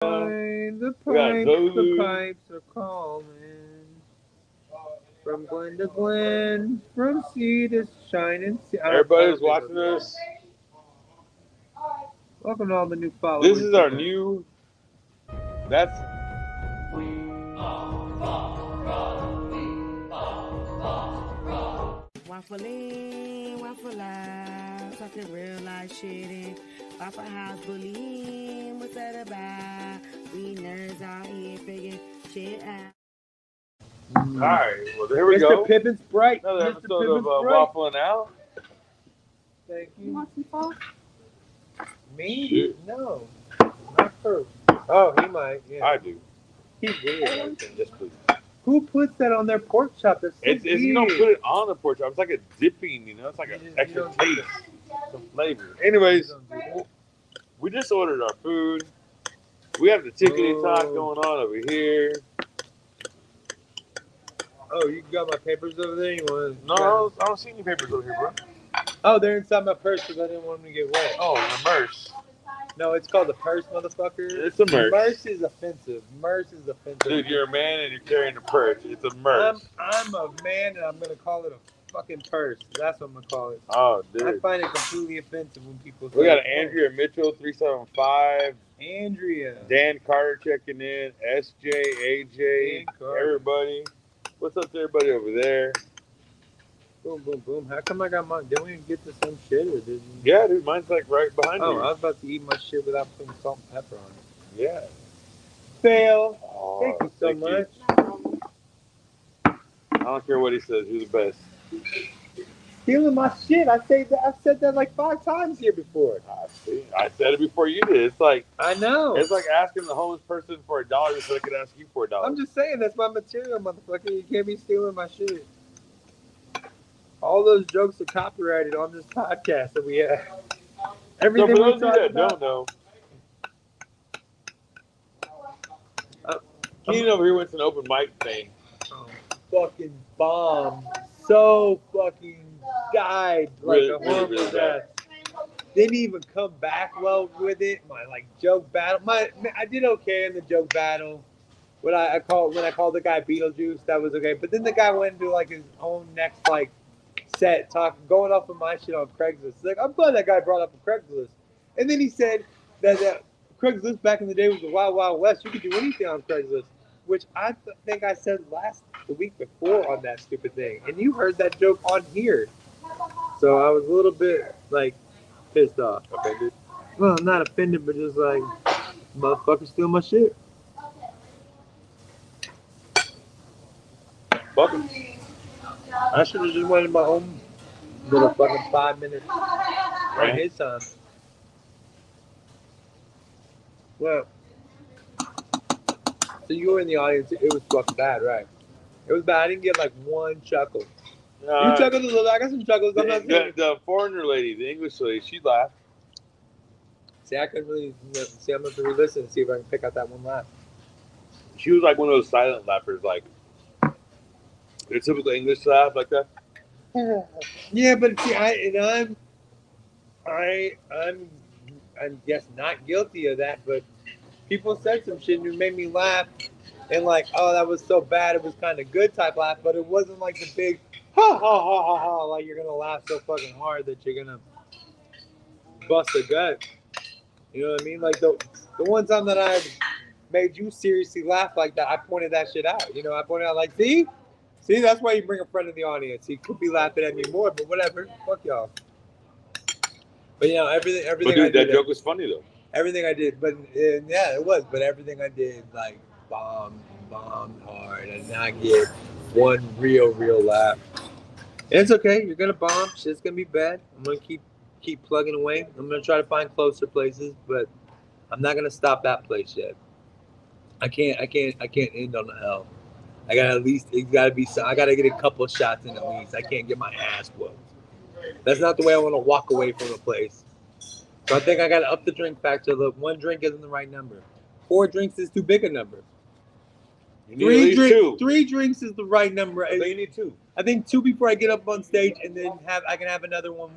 The pipes are calling. From Glen to Glen, from sea to shining sea. Everybody's watching us. Welcome to all the new followers. This is our new. That's. WafflN, WafflN OUT, talking real life shit and Waffle House bullying. What's that about? We nerds out here figuring shit out. Alright, well, there we Mr. go. Pippin's Bright. Another Mr. episode Pippin's of Bright. WafflN OUT. Thank you. You want some sauce? Me? Shit. No. Not her. Oh, he might. Yeah. I do. He's weird. Yes, please. Who puts that on their pork chop? That's so It's you don't put it on the pork chop. It's like a dipping, you know? It's like an extra taste, some flavor. Anyways, we just ordered our food. We have the tickety talk going on over here. Oh, you got my papers over there? You want? No, I don't see any papers over here, bro. Oh, they're inside my purse because I didn't want them to get wet. Oh, the merce. No, it's called the purse, motherfucker. It's a merce. Merce is offensive. Merce is offensive. Dude, you're a man and you're carrying a purse. It's a merce. I'm a man and I'm gonna call it a fucking purse. That's what I'm gonna call it. Oh, I dude. find it completely offensive when people say We got Andrea Mitchell, 375. Andrea. Dan Carter checking in. SJ, AJ, Dan Carter. everybody. What's up to everybody over there? Boom, boom, boom. How come I got mine? Didn't we get the same shit or did you? Yeah, dude, mine's like right behind Oh, you. I was about to eat my shit without putting salt and pepper on it. Yeah. Fail. Oh, Thank you so much. I don't care what he says. You're the best. Stealing my shit. I've said that like 5 times here before. I said it before you did. It's like I know. It's like asking the homeless person for $1 so they could ask you for $1. I'm just saying that's my material, motherfucker. You can't be stealing my shit. All those jokes are copyrighted on this podcast that we have. So Everything for those of we you talk that about. don't know, Keenan over here went to an open mic thing. Fucking bomb. So fucking died like Really, a horrible really death. Didn't even come back well with it. My like joke battle. I did okay in the joke battle. When I called the guy Beetlejuice, that was okay. But then the guy went into like his own next like set going off of my shit on Craigslist. Like, I'm glad that guy brought up a Craigslist. And then he said that Craigslist back in the day was the Wild Wild West. You could do anything on Craigslist, which I think I said the week before on that stupid thing. And you heard that joke on here. So I was a little bit like pissed off. Offended? Well, not offended, but just like, motherfucker steal my shit. Fuck him. I should have just wanted my own little fucking 5 minutes on his time. Well, so you were in the audience. It was fucking bad, right? It was bad. I didn't get like one chuckle. You chuckled a little. I got some chuckles. I'm not saying. The foreigner lady, the English lady, she laughed. See, I couldn't really see. I'm going to re-listen and see if I can pick out that one laugh. She was like one of those silent laughers, like the typical English laugh, like that. Yeah, but see, I'm guess not guilty of that, but people said some shit and it made me laugh, and like, oh, that was so bad, it was kind of good type laugh, but it wasn't like the big ha ha ha ha ha, like you're gonna laugh so fucking hard that you're gonna bust a gut. You know what I mean? Like the one time that I made you seriously laugh like that, I pointed that shit out. You know, I pointed out like, see, that's why you bring a friend in the audience. He could be laughing at me more, but whatever, fuck y'all. But you know, everything. But dude, that joke was funny though. Everything I did, but yeah, it was. But everything I did, like bombed hard. I did not get one real laugh. And it's okay. You're gonna bomb. Shit's gonna be bad. I'm gonna keep plugging away. I'm gonna try to find closer places, but I'm not gonna stop that place yet. I can't end on the L. I gotta at least. It's gotta be. I gotta get a couple shots in at least. I can't get my ass whooped. That's not the way I want to walk away from a place. So I think I got to up the drink factor. Look, 1 drink isn't the right number. 4 drinks is too big a number. You need at least 2. 3 drinks is the right number. I think you need 2. I think 2 before I get up on stage, and then I can have another one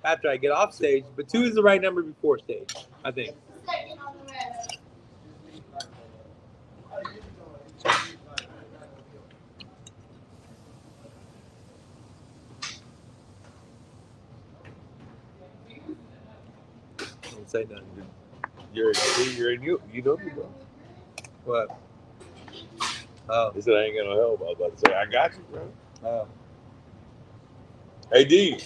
after I get off stage. But 2 is the right number before stage, I think. didn't say nothing. You know me, bro. What? Oh. He said I ain't got no help. I was about to say, I got you, bro. Oh. Hey, D.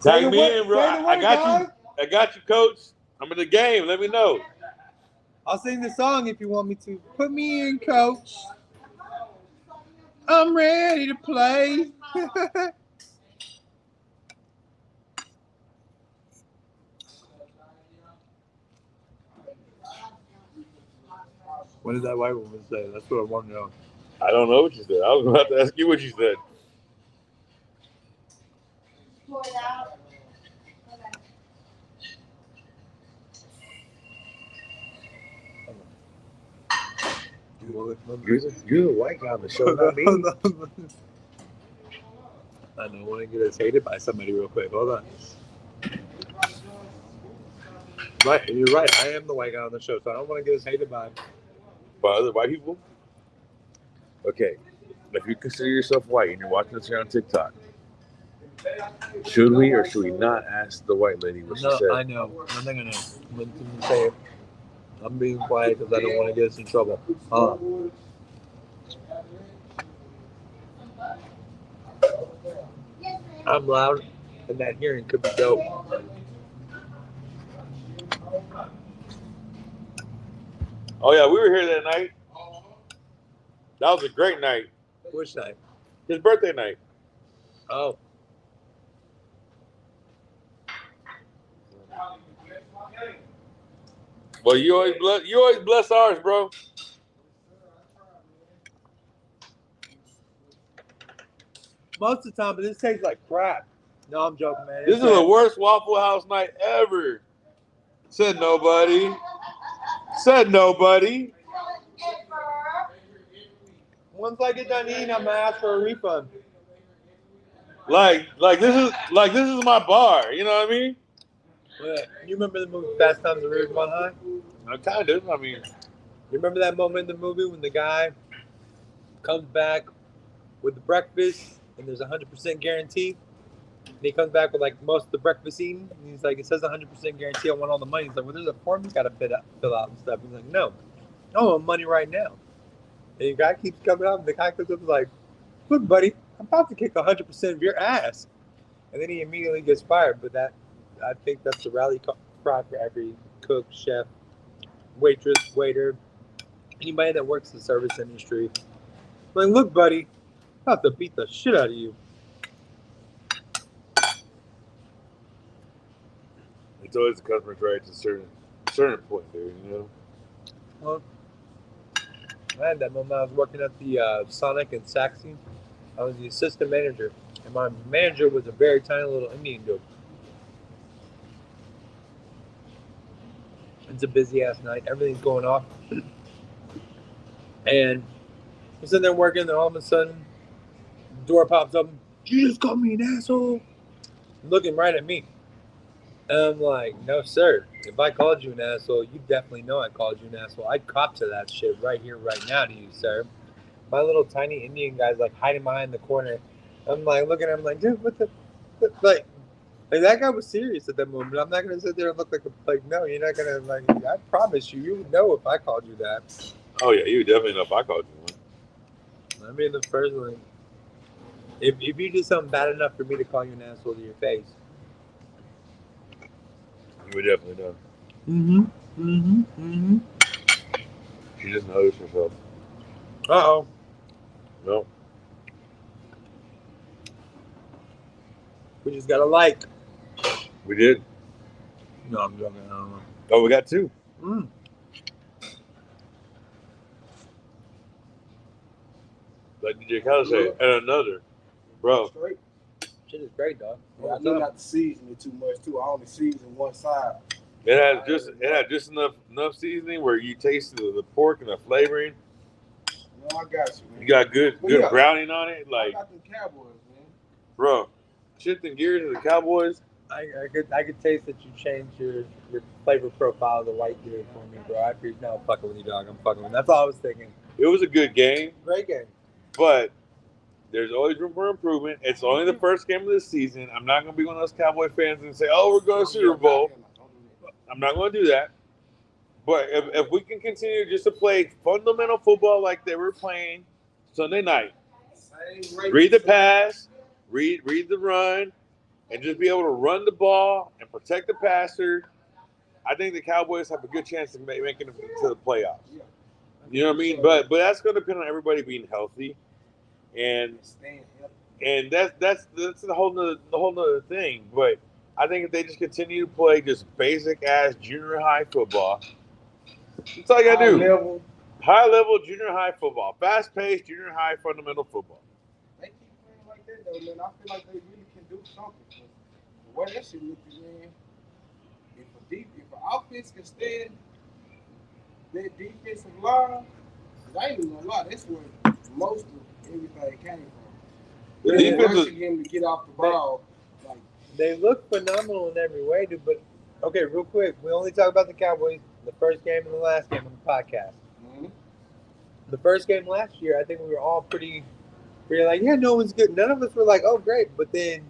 Tag me in, bro. I got you. I got you, coach. I'm in the game. Let me know. I'll sing the song if you want me to. Put me in, coach. I'm ready to play. What did that white woman say? That's what I want to know. I don't know what you said. I was about to ask you what you said. You're the white guy on the show, not me. I don't want to get us hated by somebody real quick. Hold on. Right, you're right. I am the white guy on the show, so I don't want to get us hated by other white people. Okay, if you consider yourself white and you're watching this here on TikTok, should we or should we not ask the white lady what she said? I know. I'm not gonna say it. I'm being quiet because I don't want to get us in trouble. I'm loud, and that hearing could be dope. Oh yeah, we were here that night. That was a great night. Which night? His birthday night. Oh. Well, you always bless ours, bro. Most of the time, but this tastes like crap. No, I'm joking, man. This is the worst Waffle House night ever. Said nobody. Said nobody. Once I get done eating, I'm gonna ask for a refund. Like this is my bar. You know what I mean? Yeah. You remember the movie Fast Times at Ridgemont High? I kind of. I mean, you remember that moment in the movie when the guy comes back with the breakfast and there's 100% guarantee? And he comes back with like most of the breakfast eaten. And he's like, it says 100% guarantee. I want all the money. He's like, well, there's a form you got to fill out and stuff. He's like, no, I want money right now. And the guy keeps coming up. And the guy comes up and is like, look, buddy, I'm about to kick 100% of your ass. And then he immediately gets fired. But I think that's the rally cry for every cook, chef, waitress, waiter, anybody that works in the service industry. Like, look, buddy, I'm about to beat the shit out of you. It's always the customer's right to a certain point there, you know? Well, I had that moment. I was working at the Sonic in Saxony. I was the assistant manager, and my manager was a very tiny little Indian dude. It's a busy ass night. Everything's going off, and we're sitting there working. And all of a sudden, the door pops up. You just called me an asshole. Looking right at me. And I'm like, no, sir. If I called you an asshole, you definitely know I called you an asshole. I'd cop to that shit right here, right now to you, sir. My little tiny Indian guy's like hiding behind the corner. I'm like looking at him like, dude, what the, like that guy was serious at that moment. I'm not gonna sit there and look like no, you're not gonna like. I promise you, you would know if I called you that. Oh yeah, you would definitely know if I called you one. I mean, the first one. If you did something bad enough for me to call you an asshole to your face. You would definitely know. She just noticed herself. Uh-oh. No. We just got a like. We did. No, I'm joking. I don't know. Oh, we got 2. Like DJ Khaled said, and another. Bro. Shit is great, dog. Yeah, I knew not to season it too much too. I only season one side. It had just enough seasoning where you taste the pork and the flavoring. No, I got you, man. You got good browning on it, like. I got them Cowboys, man. Bro, shifting gears to the Cowboys. I could taste that you changed your flavor profile of the white beer for me, bro. I appreciate. No, I'm fucking with you, dog. I'm fucking with you. That's all I was thinking. It was a good game. Great game. But There's always room for improvement. It's only the first game of the season. I'm not going to be one of those Cowboy fans and say, "Oh, we're going to Super Bowl." I'm not going to do that. But if we can continue just to play fundamental football like they were playing Sunday night, read the pass, read the run, and just be able to run the ball and protect the passer, I think the Cowboys have a good chance of making it to the playoffs. You know what I mean? But that's going to depend on everybody being healthy, and that's the whole nother thing. But I think if they just continue to play just basic ass junior high football, that's all you got to do. High level junior high football, fast paced junior high fundamental football. They keep playing like that though, man. I feel like they really can do something. The way that shit looking, man. If an offense can stand that defensive line, I ain't even gonna lie, that's where most of everything came from. The defense rushing him to get off the ball. Like, they look phenomenal in every way, dude. But okay, real quick, we only talk about the Cowboys the first game and the last game on the podcast. mm-hmm. The first game last year, I think we were all pretty like, yeah, no one's good. None of us were like, oh, great. But then,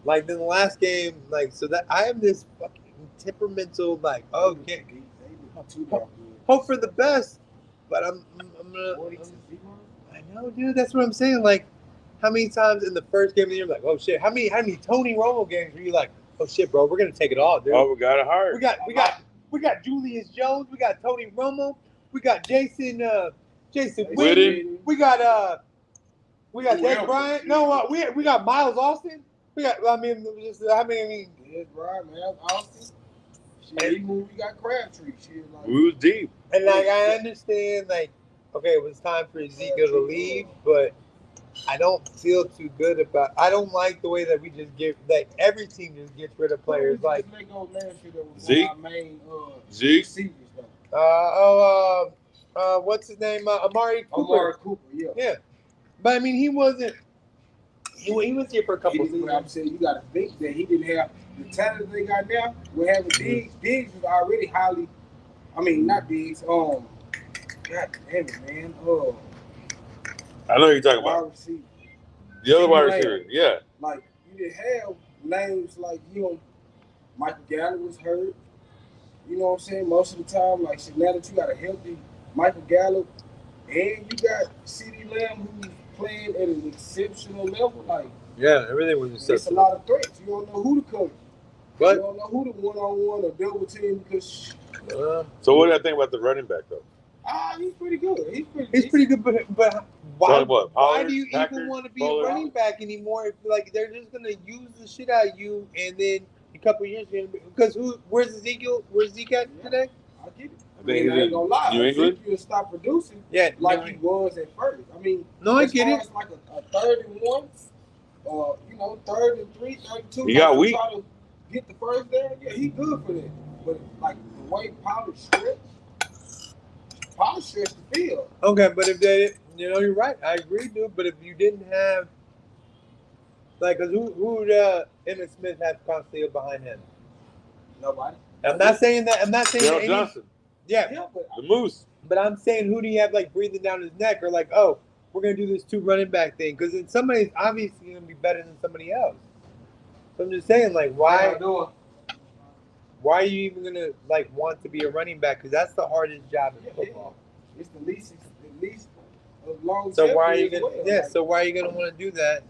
like, in the last game, like, so that I have this fucking temperamental, like, oh, okay, hope for the best. But I'm I know, dude. That's what I'm saying. Like, how many times in the first game of the year, like, oh shit, how many Tony Romo games were you like, oh shit, bro, we're gonna take it all, dude. Oh, we got it hard. We got Julius Jones, we got Tony Romo, we got Jason Witten. we got Dez Bryant. No, we got Miles Austin. We got how many? Dez Bryant, Miles Austin. Shit, even we got Crabtree. Shit, like, we was deep. And like I understand, like, okay, it was time for Ezekiel to leave, but I don't feel too good about. I don't like the way that we just get like every team just gets rid of players. Like Zeke. Zeke. What's his name? Amari Cooper. Amari Cooper, yeah. But I mean, he wasn't. He was here for a couple seasons. I'm saying you got to think that he didn't have the talent they got now. We're having Diggs. Diggs was already highly. I mean, not Diggs. God damn it, man. I know you're talking about. The other wide receiver, yeah. Like, you didn't have names like, Michael Gallup was hurt. You know what I'm saying? Most of the time, like, shit, now that you got a healthy Michael Gallup and you got CeeDee Lamb who's playing at an exceptional level, like, yeah, everything was exceptional. It's a lot of threats. You don't know who to cover. But you don't know who to one-on-one or double team because. So what do I think about the running back though? He's pretty good. He's pretty good, but why do you Packers, even want to be a running back anymore? If like they're just gonna use the shit out of you, and then a couple of years because where's Zeke at today? I get it. I ain't gonna lie. New England. Ezekiel stop producing, like he was at first. I mean, no, I get it. Like a 3rd-and-1, or 3rd-and-3, 3rd-and-2. He got weak. Try to get the first there. Yeah, he good for that. But like the way Pollard stretched the field. Okay, but if they, you're right. I agree, dude. But if you didn't have, like, cause who would Emmitt Smith have constantly behind him? Nobody. I'm not saying that. Daryl Johnson. Yeah, the Moose. But I'm saying, who do you have like breathing down his neck, or like, oh, we're gonna do this 2 running back thing? Because then somebody's obviously gonna be better than somebody else. So I'm just saying, like, why are you even gonna like want to be a running back? Because that's the hardest job in football. It's the least of long. So why are you gonna? So why are you gonna want to do that?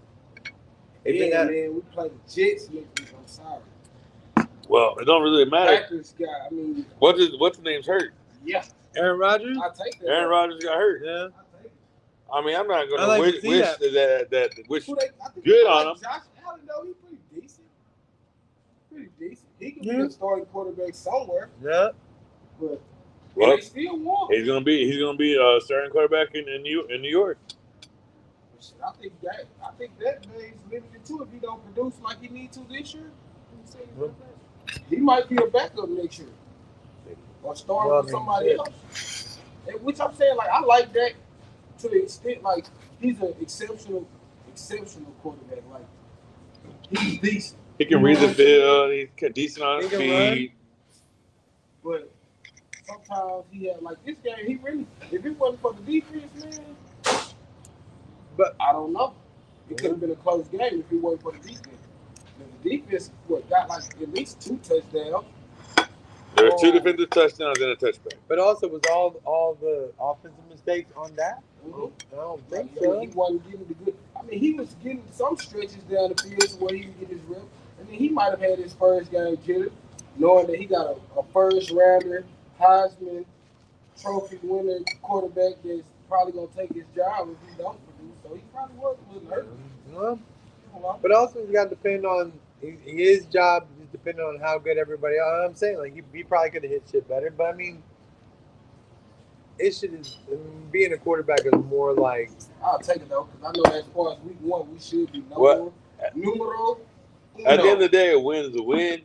Man, we play the Jets next week. I'm sorry. Well, it don't really matter. Packers guy. I mean, what's the name's hurt? Yeah. Aaron Rodgers. I take that. Aaron Rodgers got hurt. Yeah. I mean, I'm not gonna like wish that good on him. Josh Allen, though, he's pretty decent. He can be a starting quarterback somewhere. Yeah. But they still won. He's gonna be a starting quarterback in New York. I think that man's limited too if he don't produce like he needs to this year. He might be a backup next year. Or start for somebody else. Which I'm saying, like, I like that to the extent, like, he's an exceptional quarterback. Like, he's decent. He can read the field. He's decent on his feet. But sometimes he had, like, this game, he really, if it wasn't for the defense, man, But I don't know. It could have been a close game if it wasn't for the defense. The defense got like at least 2 touchdowns. There were 2 defensive touchdowns and a touchback. But also, was all the offensive mistakes on that? Mm-hmm. I don't think so. He wasn't getting the good. I mean, he was getting some stretches down the field to where he could get his rep. I mean, he might have had his first game jitter, knowing that he got a first rounder, Heisman Trophy winner quarterback that's probably gonna take his job if he don't produce. So he probably was a little nervous. But also, you got to depend on his job. Is depending on how good everybody else. I'm saying, like he probably could have hit shit better. But I mean, it should being a quarterback is more like. I'll take it though, because I know as far as week 1, we should be numero. At the end of the day, a win is a win.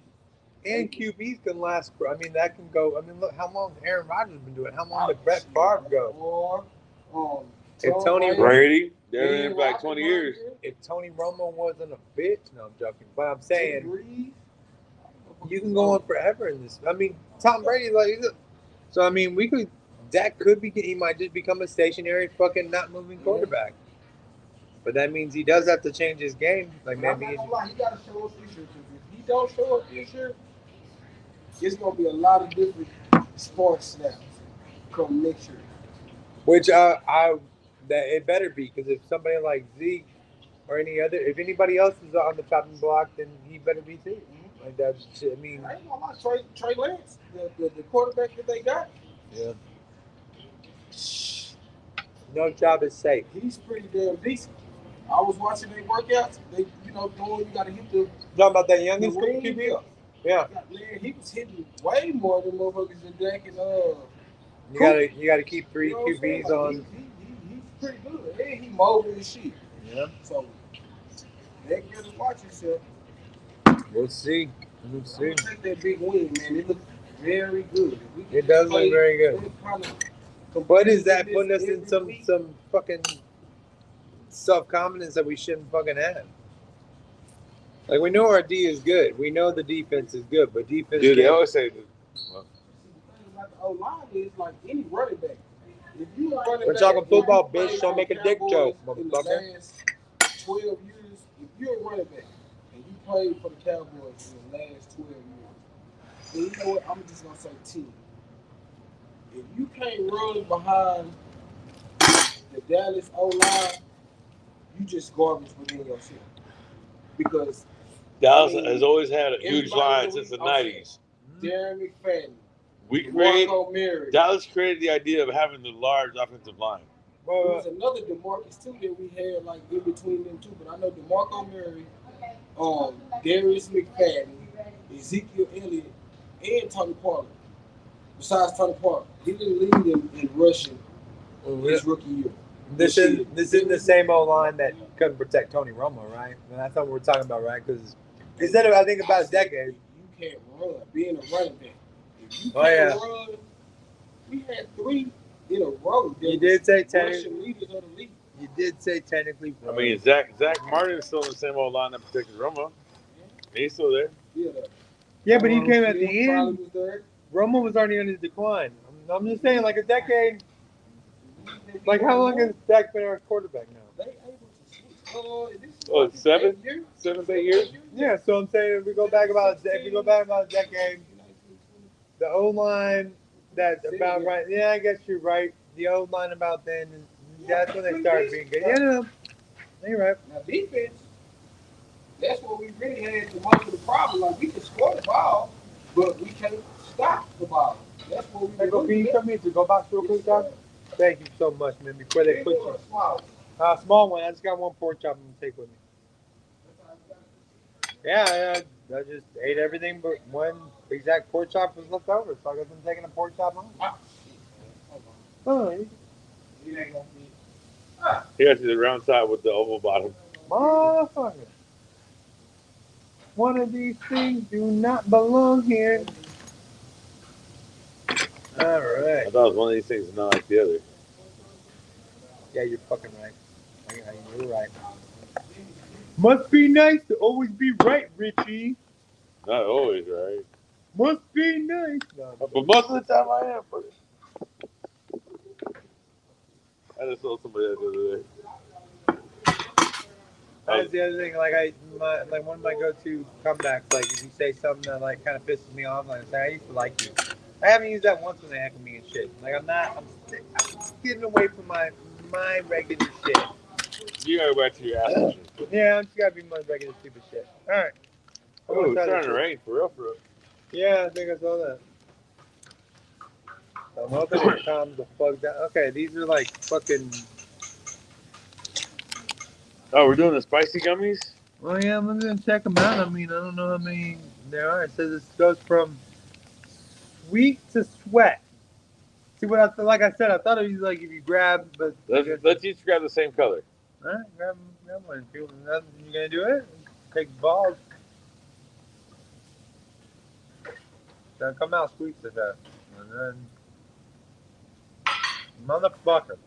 And QBs can last. I mean, that can go. I mean, look how long Aaron Rodgers has been doing. How long did Brett Favre go? If Tony Brady, they're in for like 20 years. If Tony Romo wasn't a bitch, no, I'm joking. But I'm saying you can go on forever in this. I mean, Tom Brady, like, so I mean, we could. That could be. He might just become a stationary, fucking not moving quarterback. But that means he does have to change his game. Like maybe he got to show up this year. If he don't show up this year, it's gonna be a lot of different sports snaps come next year. Which that it better be, because if somebody like Zeke or if anybody else is on the chopping block, then he better be too. Like that's shit. I mean, I ain't gonna lie, Trey Lance, the quarterback that they got. Yeah. No job is safe. He's pretty damn decent. I was watching their workouts. They, doing. You gotta hit the. You talking about that youngest QB? Yeah. Man, he was hitting way more than motherfuckers than Dak and You gotta keep 3 QBs on. He's pretty good. And he mobile as shit. Yeah. So next year to watch yourself. We'll see. We'll see. Take that big win, man. It looks very good. It does look very good. But is that putting us in some fucking self-confidence that we shouldn't fucking have? Like, we know our D is good. We know the defense is good, but defense. Dude, they always say. The thing about the O-line is like any running back. If you We're talking football, bitch. Don't make a dick joke, motherfucker. In the last 12 years, if you're a running back and you played for the Cowboys in the last 12 years, then you know what? I'm just gonna say 10. If you can't run behind the Dallas O-line, you just garbage within yourself. Because Dallas has always had a huge line since the 90s. Darren McFadden. Dallas created the idea of having the large offensive line. Well, there was another DeMarcus too that we had like in between them two, but I know DeMarco Murray, Darius McFadden, Ezekiel Elliott, and Tony Pollard. Besides Tony Pollard, he didn't lead in rushing his rookie year. This isn't the same O-line that couldn't protect Tony Romo, right? And that's what we're talking about, right? Because instead of, I think, about a decade. You can't run. Being a running back. If you can't run, we had 3 in a row. You did say technically. You did say technically. I mean, Zach Martin is still in the same old line that protected Romo. He's still there. Yeah, but he came at the end. Romo was already on his decline. I'm just saying, like a decade. Like, how long has Dak been our quarterback now? It's 7, 8 years. Yeah, so I'm saying if we go back about a decade, the O line that's about right. Yeah, I guess you're right. The O line about then, that's when they started being good. Yeah, you're right. Now defense, that's what we really had the most of the problem. Like we can score the ball, but we can't stop the ball. That's what we. Can you come in to go back real quick, Doc? Thank you so much, man. Before they put you. Small one. I just got one pork chop I'm going to take with me. Yeah, I just ate everything but one exact pork chop was left over. So I guess I'm taking a pork chop home. He has the round side with the oval bottom. Motherfucker. One of these things do not belong here. All right. I thought it was one of these things, not like the other. Yeah, you're fucking right. You're right. Must be nice to always be right, Richie. Not always right. Must be nice. No, but most of the time I am. But I just saw somebody that the other day. That's the other thing. Like one of my go-to comebacks. Like if you say something that like kind of pisses me off, like I say I used to like you. I haven't used that once when they heckle me and shit. Like I'm getting away from my regular shit. You gotta go back to your ass shit. Yeah, I'm just gotta be my regular stupid shit. All right. Oh, it's starting to rain for real, for real. Yeah, I think I saw that. I'm hoping it calms the fuck down. Okay, these are like fucking. Oh, we're doing the spicy gummies? Well, yeah, I'm gonna check them out. I mean, I don't know how many there are. It says this goes from sweet to sweat. See what like I said, I thought it was like if you grab, but let's each grab the same color. All right, grab one. If you gonna do it, take balls. Then come out sweet to that, and then motherfucker.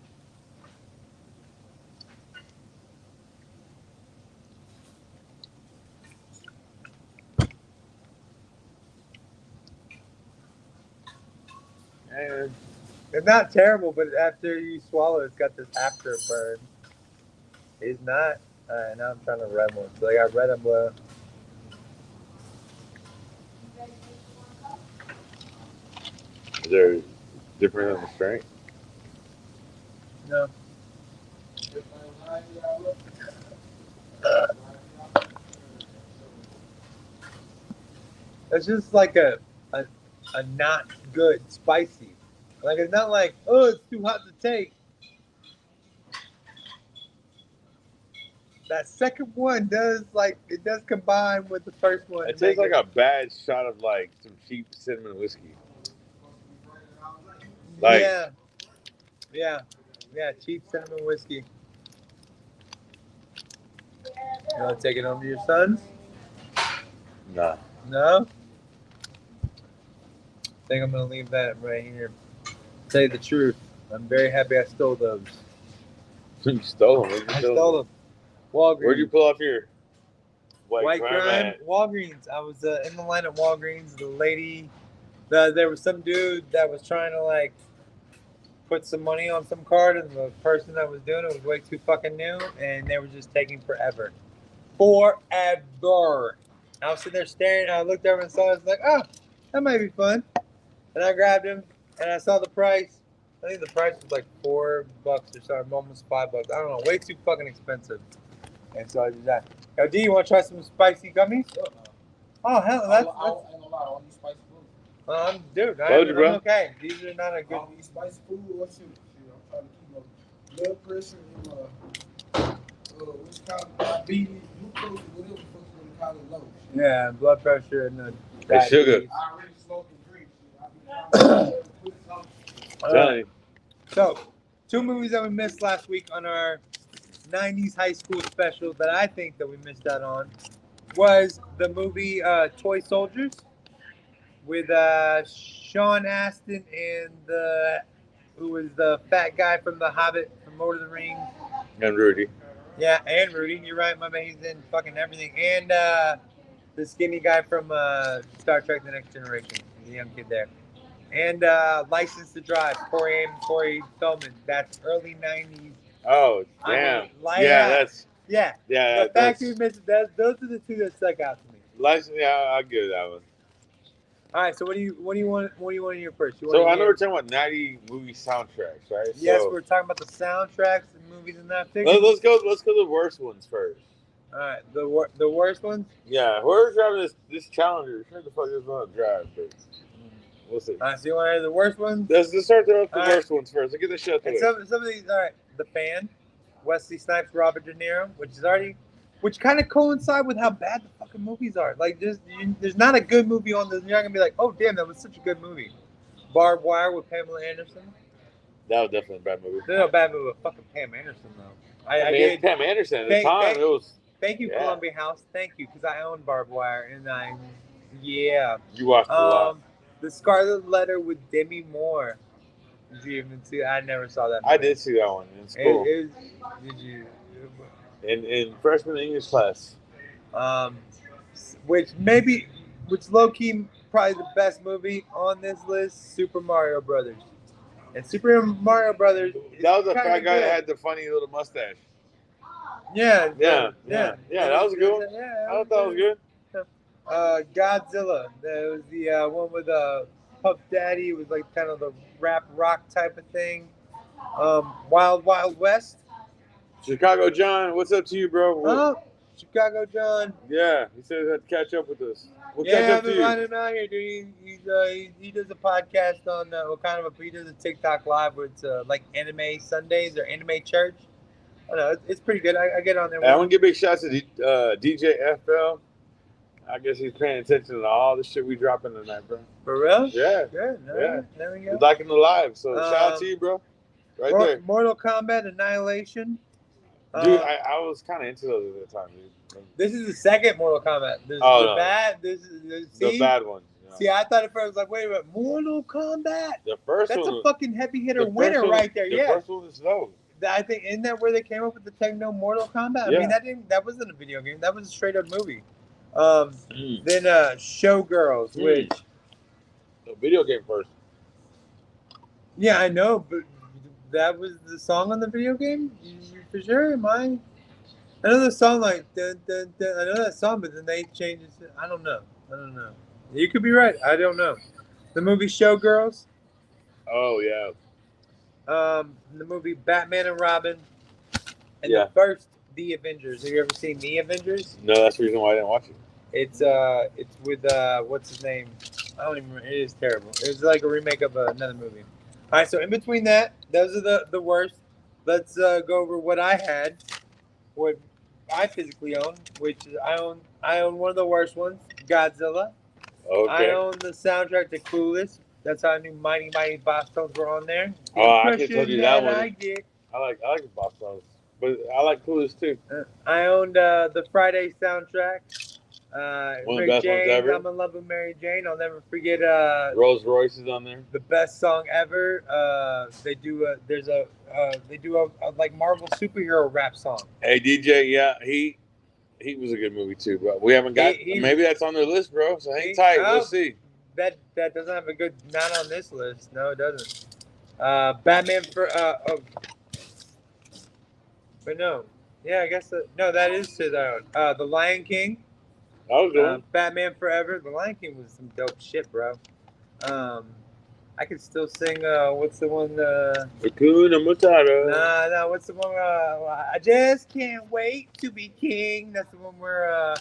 And it's not terrible, but after you swallow, it's got this afterburn. It's not. Alright, now I'm trying to red one. So I got red and blue. Is there different on the strength? No. It's just like a not good spicy. Like it's not like, oh, it's too hot to take. That second one does combine with the first one. It tastes like a bad shot of like some cheap cinnamon whiskey. Like, yeah, cheap cinnamon whiskey. You want to take it home to your sons? Nah. No? I think I'm going to leave that right here. Tell you the truth, I'm very happy I stole those. You stole them? I stole them. Walgreens. Where'd you pull off your white crime? Walgreens. I was in the line at Walgreens. The lady, there was some dude that was trying to like put some money on some card, and the person that was doing it was way too fucking new, and they were just taking forever. Forever. I was sitting there staring. I looked over and saw it. I was like, oh, that might be fun. And I grabbed him, and I saw the price. I think the price was like $4 or something, almost $5. I don't know, way too fucking expensive. And so I did that. Yo, D, you want to try some spicy gummies? Oh, hell, that's... I ain't gonna lie, all these spicy food. Dude, I'm okay. These are not a good... All these spicy food, what's your... I'm trying to keep my blood pressure and what's called diabetes, glucose, whatever the fuck you call it, low. Yeah, blood pressure and the sugar. I already smoked and drink. So, 2 movies that we missed last week on our 90s high school special that I think that we missed out on was the movie Toy Soldiers with Sean Astin and who was the fat guy from The Hobbit, from Lord of the Rings. And Rudy. Yeah, and Rudy. You're right, my man. He's in fucking everything. And the skinny guy from Star Trek The Next Generation. The young kid there. And License to Drive, Corey Feldman. That's early 90s. Oh, damn. That's... Yeah. The fact you missed it, those are the 2 that stuck out to me. License, yeah, I'll give that one. All right, so what do you want to hear first? I know we're talking about 90 movie soundtracks, right? Yes, we're talking about the soundtracks and movies and that. Let's go the worst ones first. All right, the worst ones? Yeah, whoever's driving this Challenger, sure the fuck is going to drive, but we'll see. All right, so you want to hear the worst ones? Let's start off the worst ones first. Let's get the shit out the way. Some of these, all right, The Fan, Wesley Snipes, Robert De Niro, which kind of coincide with how bad the fucking movies are. Like, there's not a good movie on this. You're not gonna be like, oh damn, that was such a good movie. Barbed Wire with Pamela Anderson. That was definitely a bad movie. No, bad movie with fucking Pam Anderson though. I mean, Pam Anderson at the time. It was. Thank you, Columbia House. Thank you, because I own Barbed Wire, and You watched a lot. The Scarlet Letter with Demi Moore. Did you even see? I never saw that movie. I did see that one in school. Did you? In freshman English class. Which low key probably the best movie on this list, Super Mario Brothers. And Super Mario Brothers. That was a fat guy that had the funny little mustache. Yeah. Yeah. That was a good one. Yeah, I thought that was good. Godzilla. That was the one with Puff Daddy. It was like kind of the rap rock type of thing. Wild Wild West. Chicago John, what's up to you, bro? Oh, Chicago John. Yeah, he said he had to catch up with us. We'll Yeah, catch I've up to been you. finding him out here, dude. He does a podcast on he does a TikTok live where it's like anime Sundays or anime church. I don't know, it's pretty good. I get on there. I want to give big shots to DJ FL. I guess he's paying attention to all the shit we dropping tonight, bro. For real? Yeah. Good. Yeah. There we go. He's liking the live, so shout out to you, bro. Right there. Mortal Kombat Annihilation. Dude, I was kind of into those at that time, dude. This is the second Mortal Kombat. This is the bad one. You know. See, I thought at first, like, wait a minute, Mortal Kombat? The first That's one. That's a fucking heavy hitter winner right there. The first one was low. I think, isn't that where they came up with the techno Mortal Kombat? Yeah. I mean, that wasn't a video game. That was a straight up movie. Then Showgirls, which the video game first. Yeah, I know, but that was the song on the video game. You for sure? Am I know the song like dun, dun, dun. I know that song, but then they changed it. I don't know. You could be right. I don't know. The movie Showgirls. Oh yeah. The movie Batman and Robin, and the first The Avengers. Have you ever seen The Avengers? No, that's the reason why I didn't watch it. It's with what's his name? I don't even remember. It is terrible. It's like a remake of another movie. All right, so in between that, those are the worst. Let's go over what I had, what I physically own, which is I own one of the worst ones, Godzilla. Okay. I own the soundtrack to Clueless. That's how I knew Mighty Mighty Boss Tones were on there. Oh, I can tell you that one. I like the Boss Tones, but I like Clueless too. I owned the Friday soundtrack. One of the best ones ever. I'm in love with Mary Jane. I'll never forget. Rolls Royce is on there. The best song ever. They do a like Marvel superhero rap song. Hey DJ, yeah, he was a good movie too, but we haven't got. Maybe that's on their list, bro. So hang tight. We'll see. That doesn't have a good. Not on this list. No, it doesn't. Batman for but no. Yeah, I guess no. That is to the Lion King. That was good. Batman Forever. The Lion King was some dope shit, bro. I can still sing. What's the one? Hakuna Matata. Nah. What's the one? I just can't wait to be king. That's the one where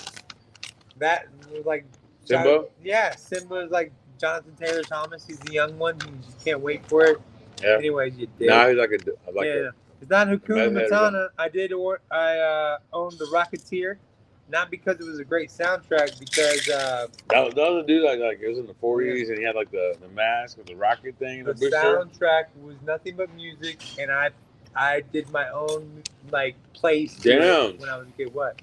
that was like Simba. Simba is like Jonathan Taylor Thomas. He's the young one. You just can't wait for it. Yeah. Anyways, you did. Nah, he's like a. It's not Hakuna Matata. I owned the Rocketeer. Not because it was a great soundtrack, because that was a dude like it was in the 40s and he had like the mask with the rocket thing. The soundtrack was nothing but music, and I did my own like place when I was a kid. What?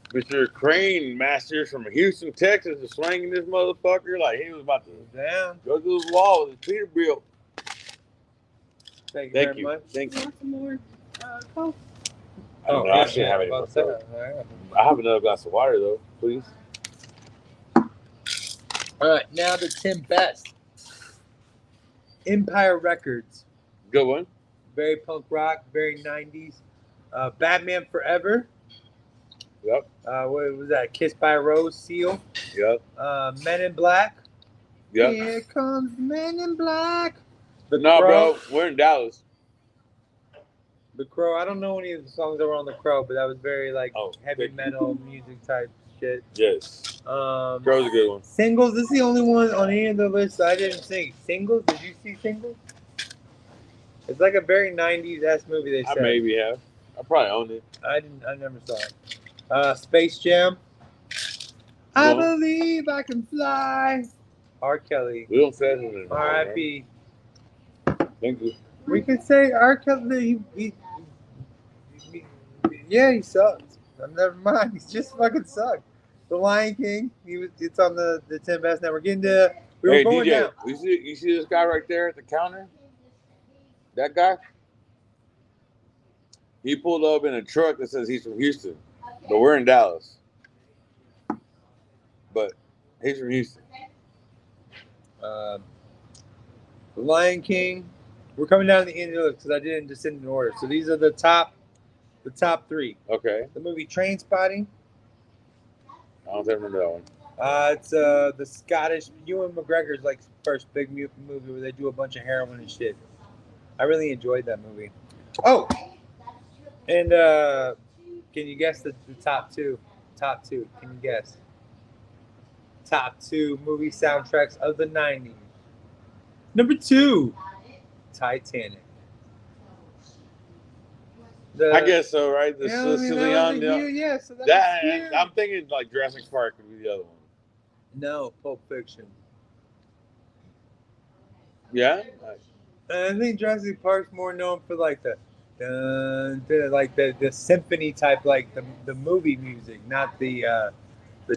Mr. Crane Masters from Houston, Texas, is swinging this motherfucker like he was about to go through the wall with his Peterbilt. Thank you very much. Thank you. Want some more Coke? I shouldn't have any more. I have another glass of water though, please. All right, now the 10 best. Empire Records. Good one. Very punk rock, very 90s. Batman Forever. Yep. What was that? Kissed by a Rose, Seal. Yep. Men in Black. Yep. Here comes Men in Black. Bro, we're in Dallas. The Crow. I don't know any of the songs that were on The Crow, but that was very like heavy metal music type shit. Yes. Crow's a good one. Singles. This is the only one on any of the lists I didn't sing. Singles. Did you see Singles? It's like a very 90s ass movie. They said. I maybe have. I probably owned it. I didn't. I never saw it. Space Jam. I believe I can fly. R. Kelly. We don't say it anymore. R.I.P. Thank you. We can say R. Kelly. He sucks. Never mind. He just fucking sucked. The Lion King. It's on the 10 best. Now we're getting to. We're going DJ, down. You see this guy right there at the counter? That guy? He pulled up in a truck that says he's from Houston, but we're in Dallas. But he's from Houston. The Lion King. We're coming down to the end of the list because I didn't descend in order. So these are the top The top 3. Okay. The movie Trainspotting. I don't remember that one. It's the Scottish Ewan McGregor's like first big movie where they do a bunch of heroin and shit. I really enjoyed that movie. Oh, and can you guess the top 2? Top 2. Can you guess? Top 2 movie soundtracks of the 90s. Number 2, Titanic. I guess so, right? The yeah, I mean, Leon. Yeah, so that I'm thinking like Jurassic Park would be the other one. No, Pulp Fiction. Yeah. I think Jurassic Park's more known for like the symphony type, like the movie music, not the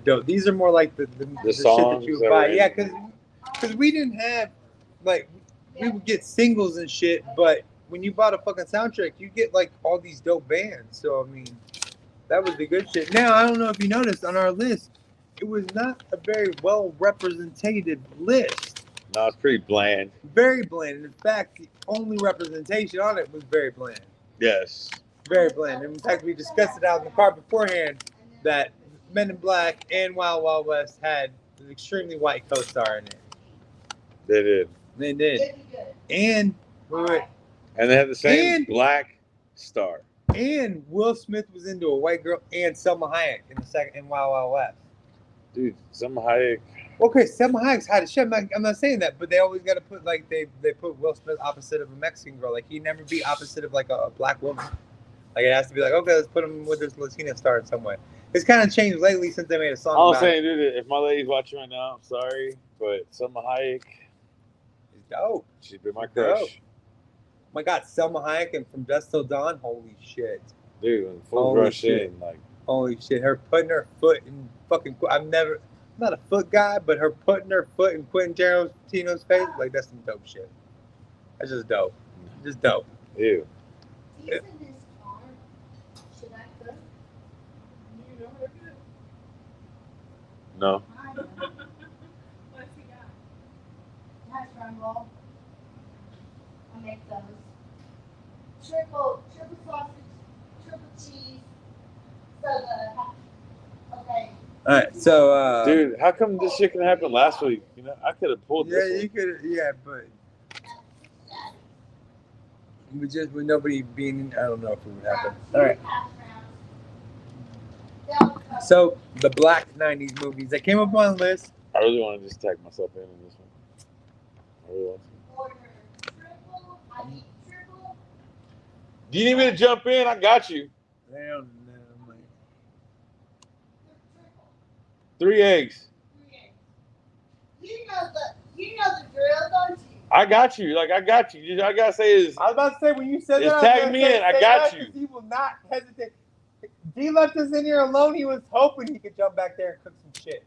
dope. These are more like the songs shit that you would buy. Yeah, because we didn't have like we would get singles and shit, but when you bought a fucking soundtrack, you get like all these dope bands. So I mean, that was the good shit. Now I don't know if you noticed on our list, it was not a very well represented list. No, it's pretty bland. Very bland. In fact, the only representation on it was very bland. Yes. Very bland. In fact, we discussed it out in the car beforehand that Men in Black and Wild Wild West had an extremely white co-star in it. They did. They did. And they had the same black star. And Will Smith was into a white girl and Selma Hayek in Wild Wild West. Dude, Selma Hayek. Okay, Selma Hayek's hot as shit. I'm not saying that, but they always got to put like they put Will Smith opposite of a Mexican girl. Like he'd never be opposite of like a black woman. Like it has to be like, okay, let's put him with this Latina star in some way. It's kind of changed lately since they made a song. I was saying, dude, if my lady's watching right now, I'm sorry, but Selma Hayek is dope. She'd be my crush. Dope. Oh my God, Selma Hayek and From Dusk Till Dawn. Holy shit, dude, full brush in, like holy shit. Her putting her foot in fucking. I'm not a foot guy, but her putting her foot in Quentin Tarantino's face, like that's some dope shit. That's just dope. Just dope. Ew. Yeah. No. What's he got? Hash rumble. I make those. Triple sausage, triple cheese. So okay. All right, so dude, how come this shit can happen last week? You know, I could have pulled this. Yeah, you could. Yeah, but with nobody being, I don't know if it would happen. All right. So the black '90s movies that came up on the list. I really want to just tag myself in this one. I really want to. Do you need me to jump in? I got you. Damn. 3 eggs. You know the drill, don't you? I got you. Like I got you. I gotta say is. I was about to say when you said that. Tag me in. I got you. He will not hesitate. D left us in here alone. He was hoping he could jump back there and cook some shit.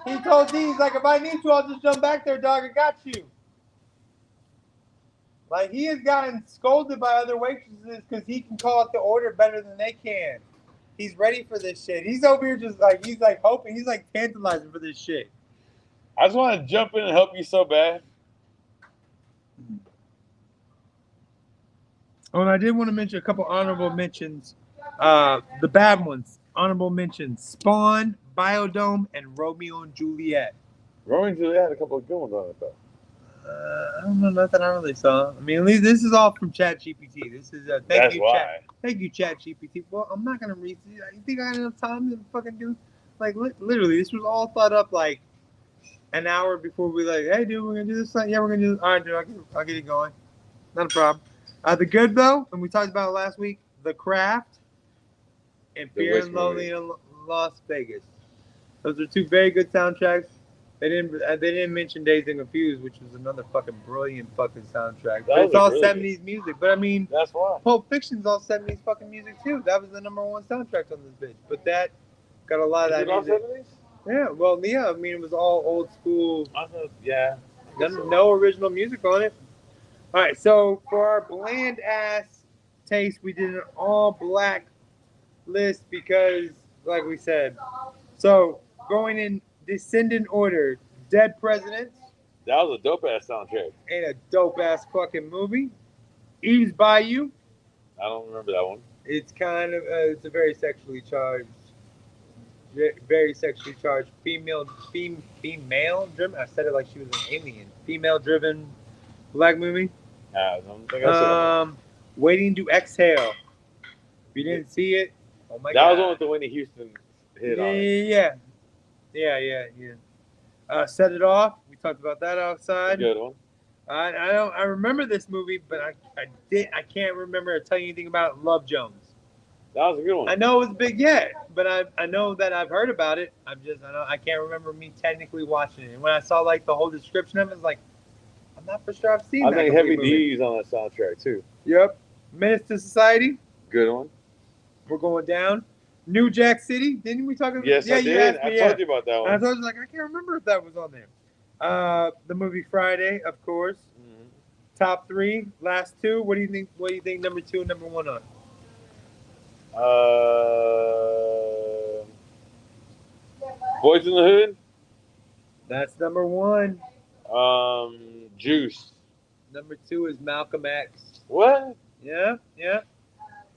He told D, he's like, if I need to, I'll just jump back there, dog. I got you. Like he has gotten scolded by other waitresses because he can call out the order better than they can. He's ready for this shit. He's over here just like, he's like hoping, he's like tantalizing for this shit. I just want to jump in and help you so bad. Oh, and I did want to mention a couple honorable mentions. The bad ones. Honorable mentions. Spawn, Biodome, and Romeo and Juliet. Romeo and Juliet had a couple of good ones on it, though. I don't know, nothing I really saw. I mean, at least this is all from ChatGPT. This is thank you, ChatGPT. Well, I'm not gonna read. You think I got enough time to fucking do? Like, literally, this was all thought up like an hour before we like, hey, dude, we're gonna do this. Yeah, we're gonna do this. All right, dude, I'll get it going. Not a problem. The good though, and we talked about it last week, The Craft and Fear and Loathing in Las Vegas. Those are two very good soundtracks. They didn't mention Dazed and Confused, which was another fucking brilliant fucking soundtrack. But it's all really 70s music. But I mean, that's why Pulp Fiction's all 70s fucking music too. That was the #1 soundtrack on this bitch. But that got a lot of that music. 70s? Yeah, well, yeah. I mean, it was all old school. Yeah. No original music on it. All right, so for our bland ass taste, we did an all black list because, like we said, so going in descendant order: Dead Presidents. That was a dope ass soundtrack. And a dope ass fucking movie. Eve's Bayou. I don't remember that one. It's kind of it's a very sexually charged, very sexually charged female driven. I said it like she was an alien. Female driven black movie. I don't think I saw it. Waiting to Exhale. If you didn't see it, oh my That god. was the one with the Whitney Houston hit on it. Yeah. Set It Off. We talked about that outside. Good one. I remember this movie, but I can't remember or tell you anything about Love Jones. That was a good one. I know it was big, yeah, but I know that I've heard about it. I can't remember me technically watching it. And when I saw like the whole description of it, I was like, I'm not for sure I've seen. I think Heavy D's on that soundtrack too. Yep. Menace to Society. Good one. We're going down. New Jack City. Didn't we talk about? Yes, yeah, I did. I told you about that And one. I told you, like, I can't remember if that was on there. The movie Friday, of course. Mhm. Top 3, last 2. What do you think? What do you think? Number 2 and number 1 on? Boys in the Hood. That's number 1. Juice. Number 2 is Malcolm X. What? Yeah.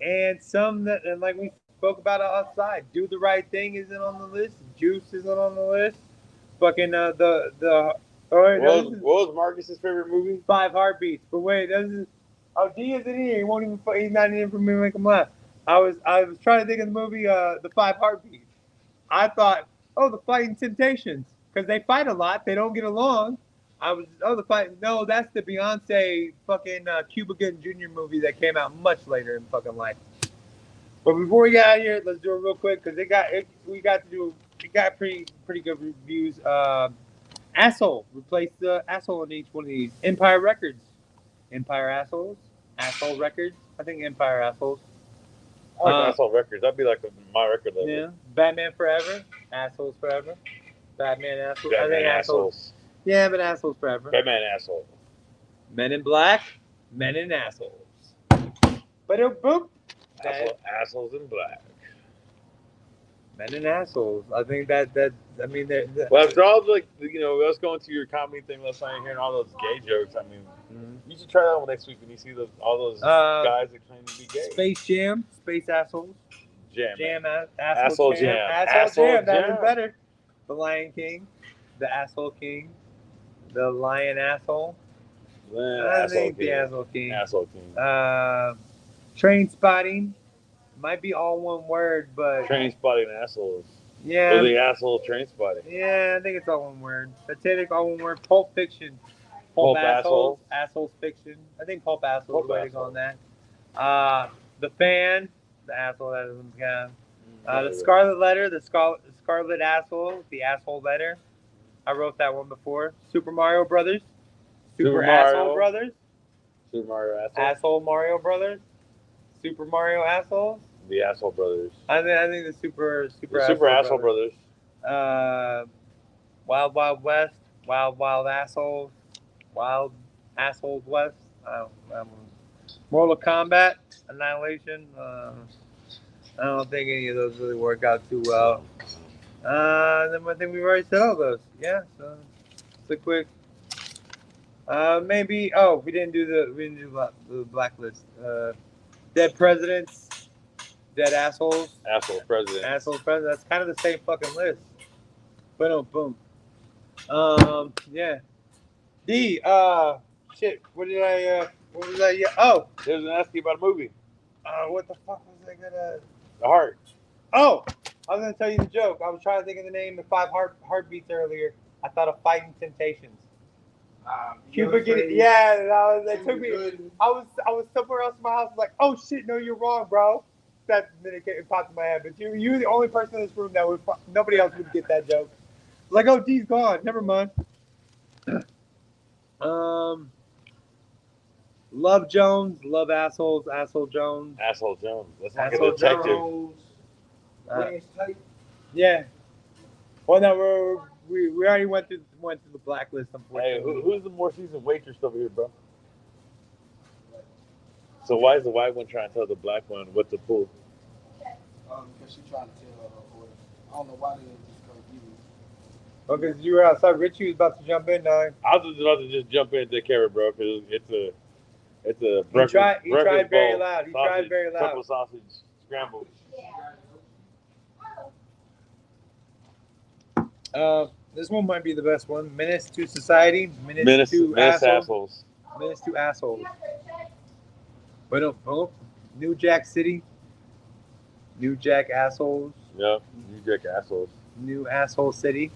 And some that, and like we spoke about outside, Do the Right Thing isn't on the list. Juice isn't on the list. Fucking the. What was Marcus's favorite movie? 5 Heartbeats. But wait, D isn't here. He won't even. He's not in for me to make him laugh. I was trying to think of the movie, the 5 Heartbeats. I thought, the Fighting Temptations, because they fight a lot. They don't get along. The fight. No, that's the Beyonce fucking Cuba Gooding Jr. movie that came out much later in fucking life. But before we get out of here, let's do it real quick because we got pretty good reviews. Asshole replaced the asshole in each one of these. Empire Records, Empire Assholes, Asshole Records. I think Empire Assholes. I like Asshole Records. That'd be like my record label. Yeah. Batman Forever, Assholes Forever. Batman Assholes. Batman I think Assholes. Yeah, but Assholes Forever. Batman Asshole. Men in Black, Men in Assholes. But boop. Assholes in Black. Men in Assholes. I think that I mean well, after all like us going to your comedy thing last night, hearing all those gay jokes. I mean, you should try that one next week when you see all those guys that claim to be gay. Space Jam, Space Assholes. Jam. Asshole Jam. Asshole Jam. That's better. The Lion King, the Asshole King, the Lion Asshole. I think the Asshole King. Asshole King. Train Spotting. Might be all one word, but Train Spotting Assholes. Yeah. Or the Asshole Train Spotting. Yeah, I think it's all one word. Titanic, all one word. Pulp Fiction. Pulp Assholes. Assholes Fiction. I think Pulp Assholes is the way to go on that. The Fan. The asshole that doesn't count. The Scarlet Letter. The Scarlet Asshole. The Asshole Letter. I wrote that one before. Super Mario Brothers. Super Asshole Brothers. Super Mario Asshole. Asshole Mario Brothers. Super Mario Assholes. The Asshole Brothers. I think the Super Asshole Brothers. Wild Wild West. Wild Assholes. Wild Assholes West. Mortal Kombat. Annihilation. I don't think any of those really work out too well. Then I think we've already said all those. Yeah. So it's a quick. Maybe. Oh, we didn't do the blacklist. Dead presidents, dead assholes. Asshole president. Asshole president. That's kind of the same fucking list. Boom. Yeah. D. Shit. What was I? Yeah. Oh. There's an asking about a movie. What the fuck was I gonna? The Heart. Oh, I was gonna tell you the joke. I was trying to think of the name of 5 Heartbeats earlier. I thought of Fighting Temptations. Cuba Gooding. Yeah, they took me. I was somewhere else in my house. Like, oh shit, no, you're wrong, bro. That minute it popped in my head. But you're the only person in this room that nobody else would get that joke. Like, oh, D's gone. Never mind. Love Jones, Love Assholes, Asshole Jones. Asshole Jones. That's like Asshole a detective. Jones. Yeah. Well, no, we already went through the blacklist. Unfortunately. Hey, who's the more seasoned waitress over here, bro? So why is the white one trying to tell the black one what to pull? Because she's trying to tell her order. I don't know why they didn't just come give me. Oh, because you were outside. Richie was about to jump in now. I was about to just jump in and take care of it, bro, because It's a He tried breakfast very bowl, loud. He sausage, tried very loud. Truffle sausage scrambled. This one might be the best one. Menace to society. Menace to assholes. Menace to assholes. But New Jack City. New Jack assholes. Yep. New Jack assholes. New asshole city.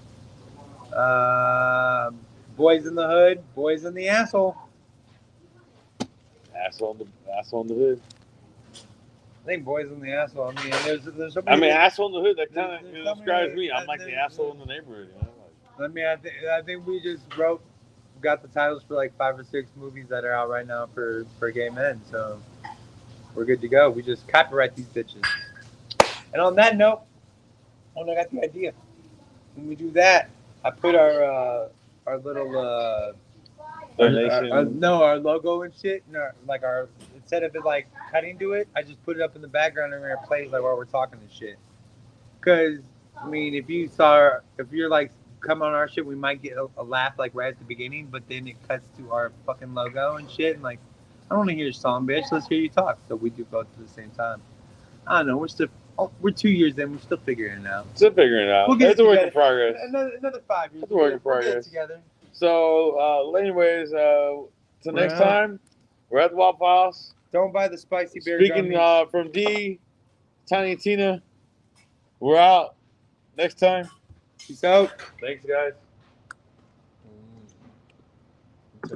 Boys in the hood. Boys in the asshole. Asshole in the hood. I think boys in the asshole. I mean, there's so I many. mean, asshole in the hood. That kind there's of so describes many- me. I'm like the asshole in the neighborhood. You know? I mean, I think we just got the titles for like 5 or 6 movies that are out right now for gay men. So we're good to go. We just copyright these bitches. And on that note, I got the idea. When we do that, I put our little Donation. our logo and shit. No, like instead of it like cutting to it, I just put it up in the background and it plays like while we're talking and shit. Cause I mean, if you're like come on our shit, we might get a laugh like right at the beginning, but then it cuts to our fucking logo and shit, and like I don't want to hear your song, bitch. Let's hear you talk. So we do both at the same time. I don't know. We're 2 years in. We're still figuring it out. Still figuring it out. We'll get It's a work in progress. Another 5 years. It's a work in We'll get progress. it together. So, anyways, till next time, we're at the Waffle House. Don't buy the spicy bear Speaking gummies. from D, Tiny and Tina, we're out. Next time. Peace out. Thanks, guys.